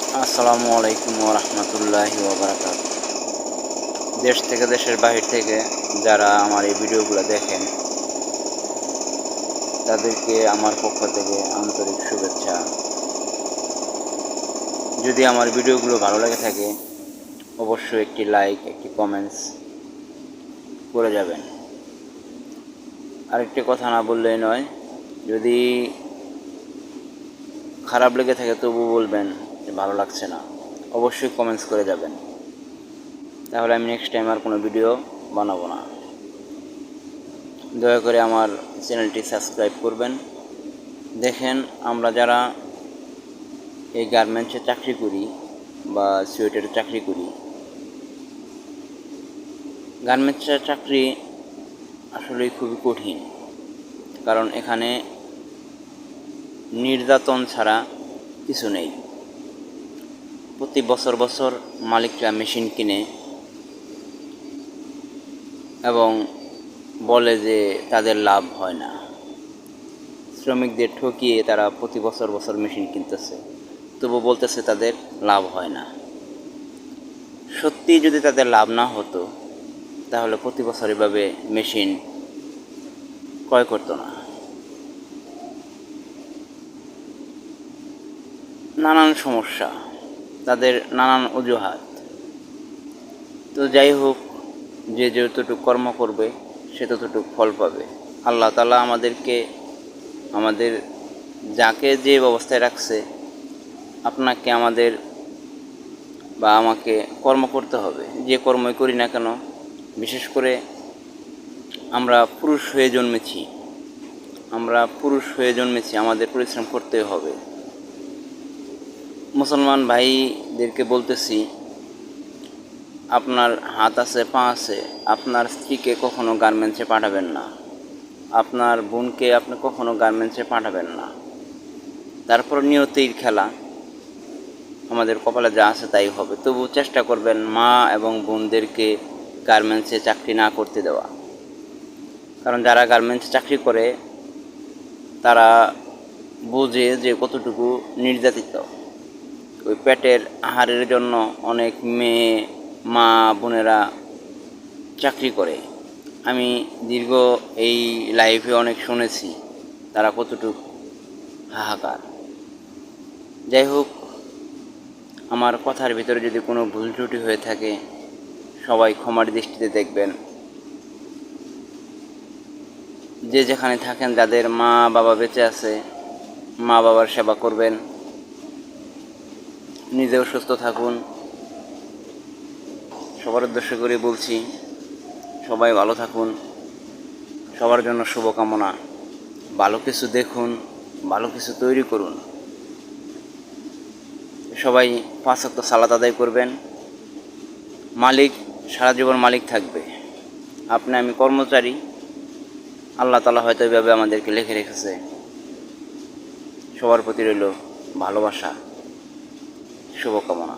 আসসালামু আলাইকুম ওয়া রাহমাতুল্লাহি ওয়া বারাকাতুহু। দেশ থেকে দেশের বাহির থেকে যারা আমার এই ভিডিওগুলো দেখেন তাদেরকে আমার পক্ষ থেকে আন্তরিক শুভেচ্ছা। যদি আমার ভিডিওগুলো ভালো লাগে থাকে অবশ্যই একটি লাইক, একটি কমেন্টস করে যাবেন। আরেকটি কথা না বললেই নয়, যদি খারাপ লেগে থাকে তবু বলবেন যে ভালো লাগছে না, অবশ্যই কমেন্টস করে যাবেন। তাহলে আমি নেক্সট টাইম আর কোনো ভিডিও বানাবো না। দয়া করে আমার চ্যানেলটি সাবস্ক্রাইব করবেন। দেখেন, আমরা যারা এই গার্মেন্টসে চাকরি করি বা সোয়েটারে চাকরি করি, গার্মেন্টসের চাকরি আসলেই খুবই কঠিন। কারণ এখানে নির্যাতন ছাড়া কিছু নেই। প্রতি বছর বছর মালিকরা মেশিন কিনে এবং বলে যে তাদের লাভ হয় না। শ্রমিকদের ঠকিয়ে তারা প্রতি বছর বছর মেশিন কিনতেছে, তবু বলতেছে তাদের লাভ হয় না। সত্যি যদি তাদের লাভ না হতো তাহলে প্রতি বছর এভাবে মেশিন ক্রয় করতো না। নানান সমস্যা, তাদের নানান অজুহাত। তো যাই হোক, যে যতটুকু কর্ম করবে সে ততটুকু ফল পাবে। আল্লাহ তাআলা আমাদের যাকে যে ব্যবস্থায় রাখছে, আপনাকে আমাদের বা আমাকে কর্ম করতে হবে। যে কর্মই করি না কেন, বিশেষ করে আমরা পুরুষ হয়ে জন্মেছি, আমাদের পরিশ্রম করতে হবে। মুসলমান ভাইদেরকে বলতেছি, আপনার হাত আছে, পা আছে, আপনার স্ত্রীকে কখনো গার্মেন্টসে পাঠাবেন না, আপনার বোনকে আপনি কখনো গার্মেন্টসে পাঠাবেন না। তারপর নিয়তির খেলা, আমাদের কপালে যা আছে তাই হবে। তবু চেষ্টা করবেন মা এবং বোনদেরকে গার্মেন্টসে চাকরি না করতে দেওয়া। কারণ যারা গার্মেন্টসে চাকরি করে তারা বোঝে যে কতটুকু নির্যাতিত। ওই পেটের আহারের জন্য অনেক মেয়ে মা বোনেরা চাকরি করে। আমি দীর্ঘ এই লাইফে অনেক শুনেছি তারা কতটুকু হাহাকার। যাই হোক, আমার কথার ভিতরে যদি কোনো ভুল ত্রুটি হয়ে থাকে সবাই ক্ষমার দৃষ্টিতে দেখবেন। যে যেখানে থাকেন, যাদের মা বাবা বেঁচে আছে, মা বাবার সেবা করবেন, নিজেও সুস্থ থাকুন। সবার উদ্দেশ্য করে বলছি, সবাই ভালো থাকুন। সবার জন্য শুভকামনা। ভালো কিছু দেখুন, ভালো কিছু তৈরি করুন। সবাই 5 ওয়াক্ত সালাত আদায় করবেন। মালিক সারা জীবন মালিক থাকবে, আপনি আমি কর্মচারী। আল্লাহ তাআলা হয়তো এইভাবে আমাদেরকে লিখে রেখেছে। সবার প্রতি রইল ভালোবাসা, শুভকামনা।